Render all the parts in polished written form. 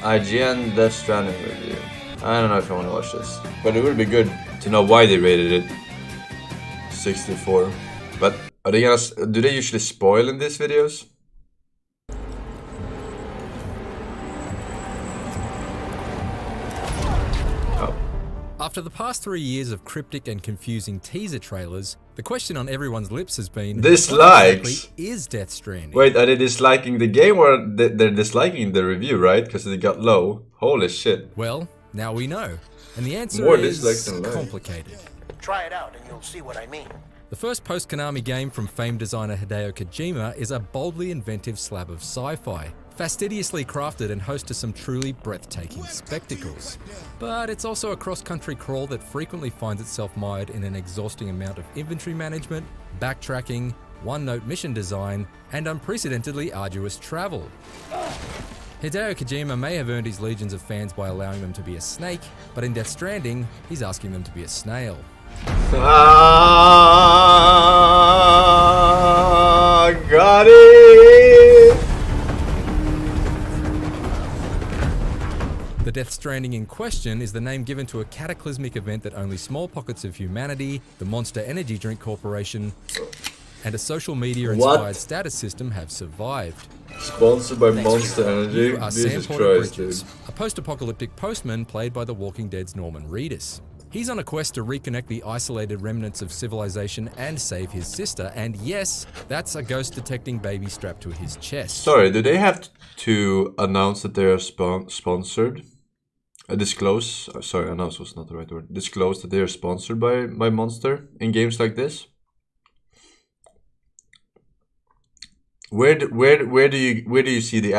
IGN Death Stranding review. I don't know if I want to watch this, but it would be good to know why they rated it 64. But are they gonna? Do they usually spoil in these videos? After the past 3 years of cryptic and confusing teaser trailers, the question on everyone's lips has been, dislikes. What exactly is Death Stranding? Wait, are they disliking the game or they're disliking the review, right? Because it got low. Holy shit. Well, now we know. And the answer More is dislikes than complicated. Try it out and you'll see what I mean. The first post-Konami game from famed designer Hideo Kojima is a boldly inventive slab of sci-fi, fastidiously crafted and host to some truly breathtaking spectacles. But it's also a cross-country crawl that frequently finds itself mired in an exhausting amount of inventory management, backtracking, one-note mission design, and unprecedentedly arduous travel. Hideo Kojima may have earned his legions of fans by allowing them to be a snake, but in Death Stranding, he's asking them to be a snail. Got it! The Death Stranding in question is the name given to a cataclysmic event that only small pockets of humanity, the Monster Energy Drink Corporation, and a social media-inspired status system have survived. Sponsored by Monster Energy? You are Sam Jesus Porter Christ, Bridges, dude. a post-apocalyptic postman played by The Walking Dead's Norman Reedus. He's on a quest to reconnect the isolated remnants of civilization and save his sister, and yes, that's a ghost-detecting baby strapped to his chest. Sorry, do they have to announce that they are sponsored? Disclose? Sorry, announce was not the right word. Disclose that they are sponsored by Monster in games like this? Where do you see the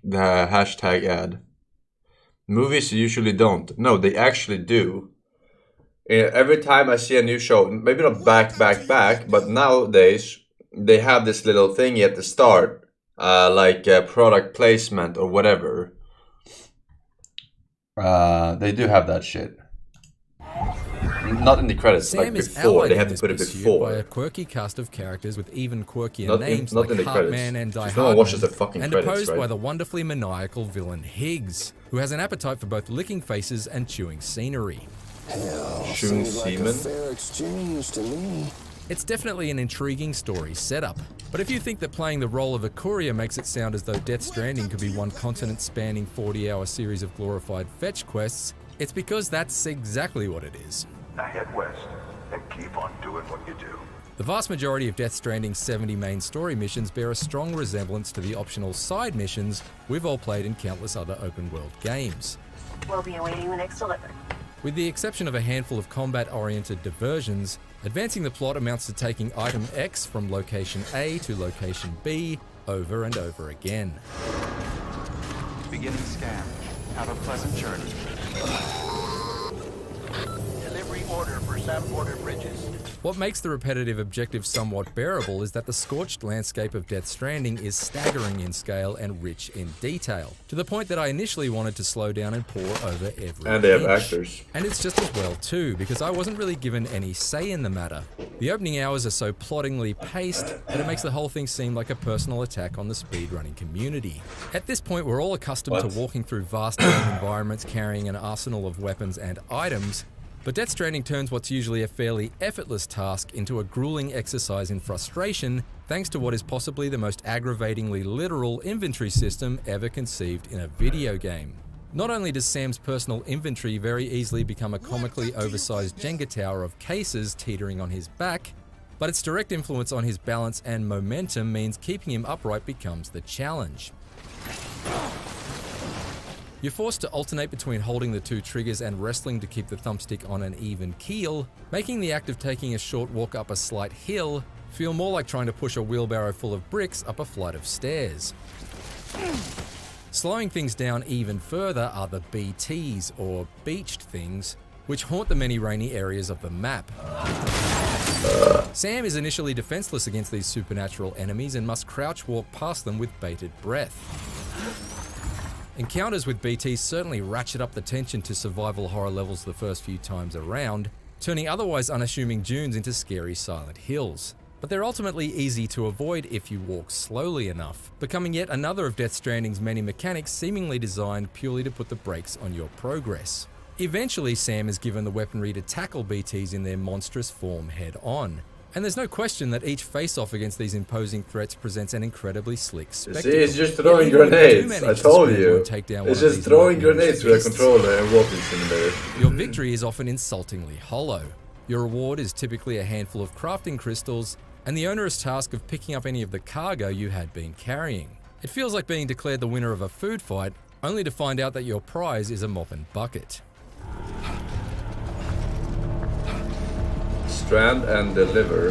hashtag ad? Movies usually don't. No, they actually do. Every time I see a new show, maybe not back, but nowadays they have this little thingy at the start, like product placement or whatever. They do have that shit. Not in the credits, Sam like is before. They have to this put it pursuit before. by a quirky cast of characters with even quirkier Not names in like the credits. Heartman and Die No one watches the Hardman, fucking and credits, opposed right? by the wonderfully maniacal villain Higgs, who has an appetite for both licking faces and chewing scenery. Chewing semen? Fair exchange to me. It's definitely an intriguing story setup, but if you think that playing the role of a courier makes it sound as though Death Stranding could be one continent-spanning 40-hour series of glorified fetch quests, it's because that's exactly what it is. Now head west and keep on doing what you do. The vast majority of Death Stranding's 70 main story missions bear a strong resemblance to the optional side missions we've all played in countless other open-world games. We'll be awaiting the next delivery. With the exception of a handful of combat-oriented diversions, advancing the plot amounts to taking item X from location A to location B over and over again. Beginning scan. Have a pleasant journey. Delivery order for Sam Porter Bridges. What makes the repetitive objective somewhat bearable is that the scorched landscape of Death Stranding is staggering in scale and rich in detail, to the point that I initially wanted to slow down and pore over every And they have inch. actors. And it's just as well too, because I wasn't really given any say in the matter. The opening hours are so ploddingly paced that it makes the whole thing seem like a personal attack on the speedrunning community. At this point, we're all accustomed to walking through vast game environments carrying an arsenal of weapons and items, but Death Stranding turns what's usually a fairly effortless task into a grueling exercise in frustration, thanks to what is possibly the most aggravatingly literal inventory system ever conceived in a video game. Not only does Sam's personal inventory very easily become a comically oversized Jenga tower of cases teetering on his back, but its direct influence on his balance and momentum means keeping him upright becomes the challenge. You're forced to alternate between holding the two triggers and wrestling to keep the thumbstick on an even keel, making the act of taking a short walk up a slight hill feel more like trying to push a wheelbarrow full of bricks up a flight of stairs. Slowing things down even further are the BTs, or beached things, which haunt the many rainy areas of the map. Sam is initially defenseless against these supernatural enemies and must crouch walk past them with bated breath. Encounters with BTs certainly ratchet up the tension to survival horror levels the first few times around, turning otherwise unassuming dunes into scary silent hills. but they're ultimately easy to avoid if you walk slowly enough, becoming yet another of Death Stranding's many mechanics seemingly designed purely to put the brakes on your progress. Eventually, Sam is given the weaponry to tackle BTs in their monstrous form head-on. And there's no question that each face-off against these imposing threats presents an incredibly slick spectacle. See, it's just throwing grenades, I told you. It's just throwing grenades with a controller and walking simulator. Your victory is often insultingly hollow. Your reward is typically a handful of crafting crystals and the onerous task of picking up any of the cargo you had been carrying. It feels like being declared the winner of a food fight, only to find out that your prize is a mop and bucket. Strand and deliver.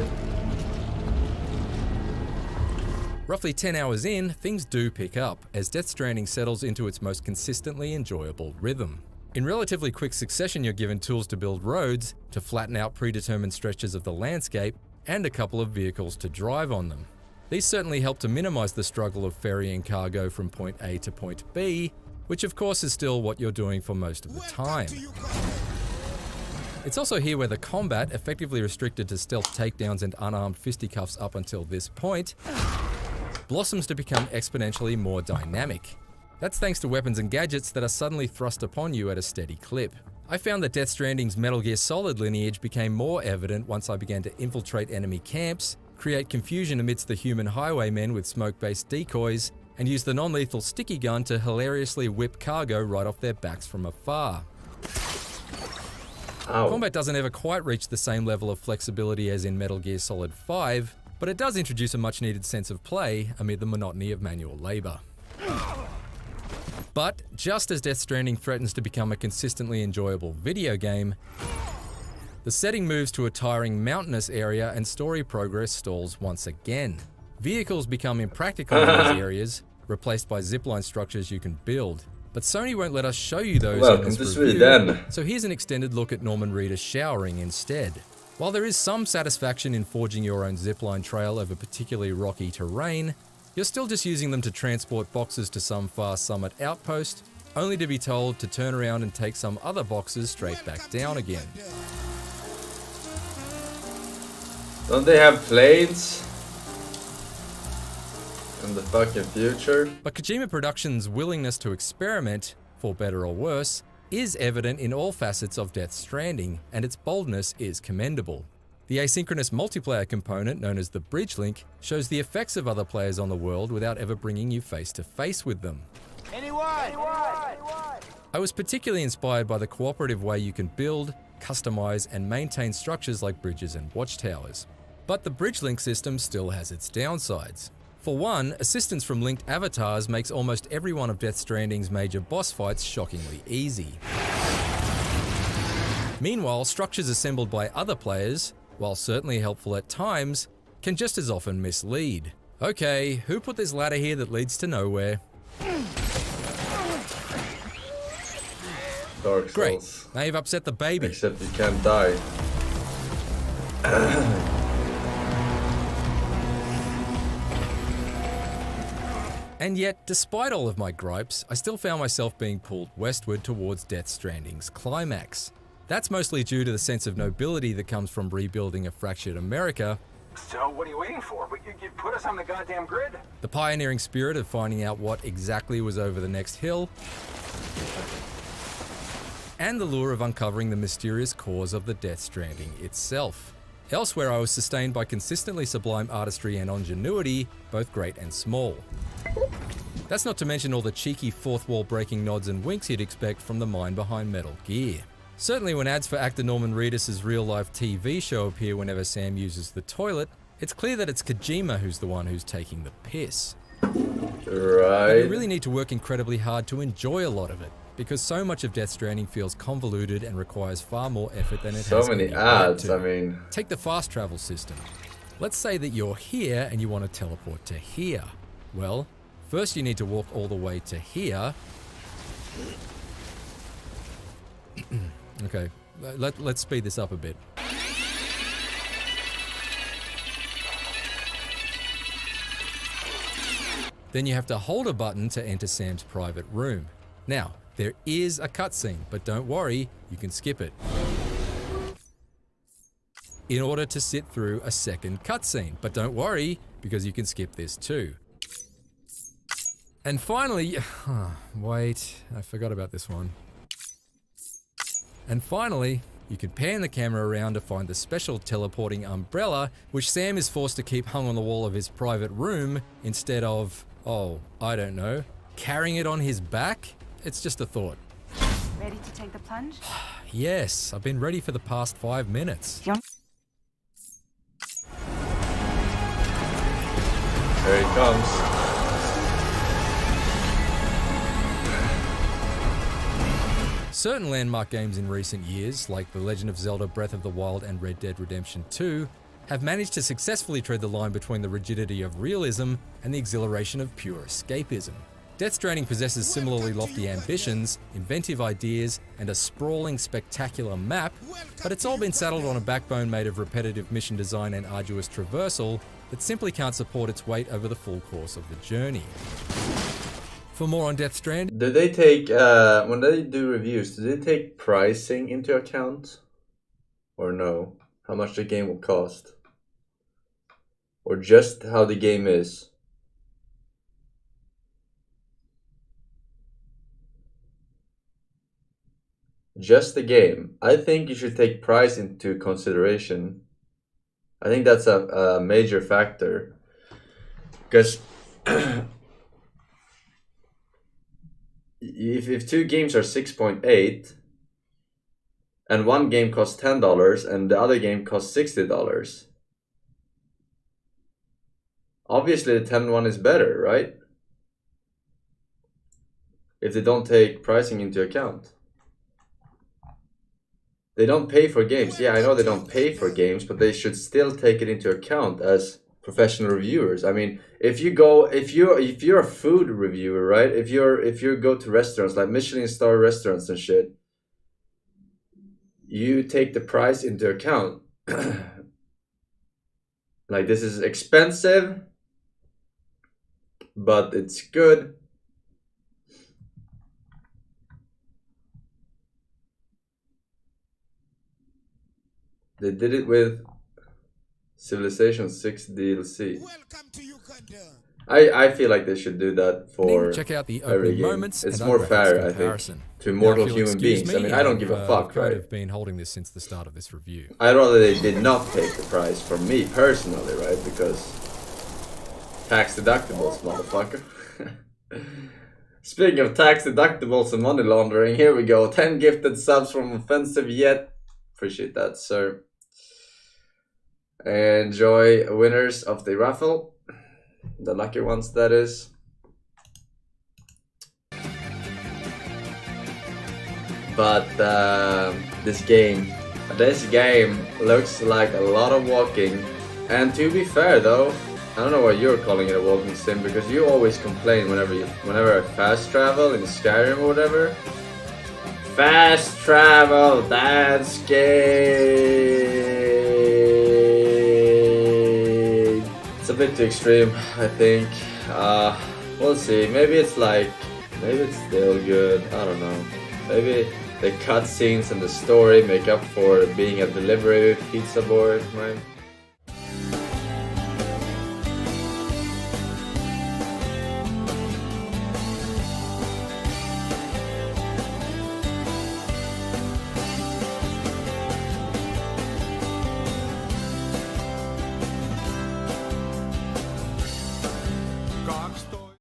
Roughly 10 hours in, things do pick up, as Death Stranding settles into its most consistently enjoyable rhythm. In relatively quick succession, you're given tools to build roads, to flatten out predetermined stretches of the landscape, and a couple of vehicles to drive on them. These certainly help to minimize the struggle of ferrying cargo from point A to point B, which of course is still what you're doing for most of the time. It's also here where the combat, effectively restricted to stealth takedowns and unarmed fisticuffs up until this point, blossoms to become exponentially more dynamic. That's thanks to weapons and gadgets that are suddenly thrust upon you at a steady clip. I found that Death Stranding's Metal Gear Solid lineage became more evident once I began to infiltrate enemy camps, create confusion amidst the human highwaymen with smoke-based decoys, and use the non-lethal sticky gun to hilariously whip cargo right off their backs from afar. Ow. Combat doesn't ever quite reach the same level of flexibility as in Metal Gear Solid 5, but it does introduce a much-needed sense of play amid the monotony of manual labor. But just as Death Stranding threatens to become a consistently enjoyable video game, the setting moves to a tiring mountainous area and story progress stalls once again. Vehicles become impractical in these areas, replaced by zipline structures you can build. But Sony won't let us show you those in this review, so here's an extended look at Norman Reedus showering instead. While there is some satisfaction in forging your own zipline trail over particularly rocky terrain, you're still just using them to transport boxes to some far summit outpost, only to be told to turn around and take some other boxes straight back down again. Don't they have planes in the fucking future? But Kojima Productions' willingness to experiment, for better or worse, is evident in all facets of Death Stranding, and its boldness is commendable. The asynchronous multiplayer component, known as the Bridge Link, shows the effects of other players on the world without ever bringing you face to face with them. I was particularly inspired by the cooperative way you can build, customize, and maintain structures like bridges and watchtowers. But the Bridge Link system still has its downsides. For one, assistance from linked avatars makes almost every one of Death Stranding's major boss fights shockingly easy. Meanwhile, structures assembled by other players, while certainly helpful at times, can just as often mislead. Okay, who put this ladder here that leads to nowhere? Dark Souls. Great, now you've upset the baby. Except you can't die. And yet, despite all of my gripes, I still found myself being pulled westward towards Death Stranding's climax. That's mostly due to the sense of nobility that comes from rebuilding a fractured America. So what are you waiting for? You put us on the goddamn grid. The pioneering spirit of finding out what exactly was over the next hill, and the lure of uncovering the mysterious cause of the Death Stranding itself. Elsewhere, I was sustained by consistently sublime artistry and ingenuity, both great and small. That's not to mention all the cheeky fourth wall breaking nods and winks you'd expect from the mind behind Metal Gear. Certainly when ads for actor Norman Reedus' real-life TV show appear whenever Sam uses the toilet, it's clear that it's Kojima who's the one who's taking the piss. Right. But you really need to work incredibly hard to enjoy a lot of it, because so much of Death Stranding feels convoluted and requires far more effort than it has. So many ads, I mean. Take the fast travel system. Let's say that you're here and you want to teleport to here. Well, first you need to walk all the way to here. Okay, let's speed this up a bit. Then you have to hold a button to enter Sam's private room. Now, there is a cutscene, but don't worry, you can skip it. in order to sit through a second cutscene. But don't worry, because you can skip this too. And finally, wait, I forgot about this one. And finally, you can pan the camera around to find the special teleporting umbrella, which Sam is forced to keep hung on the wall of his private room instead of, oh, I don't know, carrying it on his back? It's just a thought. Ready to take the plunge? Yes, I've been ready for the past 5 minutes. Here he comes. Certain landmark games in recent years, like The Legend of Zelda Breath of the Wild and Red Dead Redemption 2, have managed to successfully tread the line between the rigidity of realism and the exhilaration of pure escapism. Death Stranding possesses similarly lofty ambitions, inventive ideas, and a sprawling, spectacular map, but it's all been saddled on a backbone made of repetitive mission design and arduous traversal that simply can't support its weight over the full course of the journey. For more on Death Stranding, Do they take, when they do reviews, do they take pricing into account? Or no? How much the game will cost? Or just how the game is? Just the game. I think you should take price into consideration. I think that's a major factor. Because if two games are 6.8 and one game costs $10 and the other game costs $60, obviously the 10 one is better, right? If they don't take pricing into account. They don't pay for games. Yeah, I know they don't pay for games, but they should still take it into account as professional reviewers. I mean, if you're a food reviewer, right? If you go to restaurants like Michelin star restaurants and shit, you take the price into account. Like, this is expensive, but it's good. They did it with Civilization 6 DLC. I feel like they should do that for check out the every opening game. moments It's and more graphics fair, I think, comparison. to mortal Now, if you'll human excuse beings. I me, mean, I don't give a fuck, I've right? been holding this since the start of this review. I'd rather they did not take the price from me personally, right? Because tax deductibles, motherfucker. Speaking of tax deductibles and money laundering, here we go. 10 gifted subs from Offensive Yet. Appreciate that, sir. Enjoy winners of the raffle. The lucky ones, that is. But this game looks like a lot of walking. And to be fair though, I don't know why you're calling it a walking sim, because you always complain whenever I fast travel in Skyrim or whatever. Fast travel, that's gay. It's a bit too extreme, I think. We'll see. Maybe it's still good. I don't know. Maybe the cutscenes and the story make up for being a delivery pizza boy, right?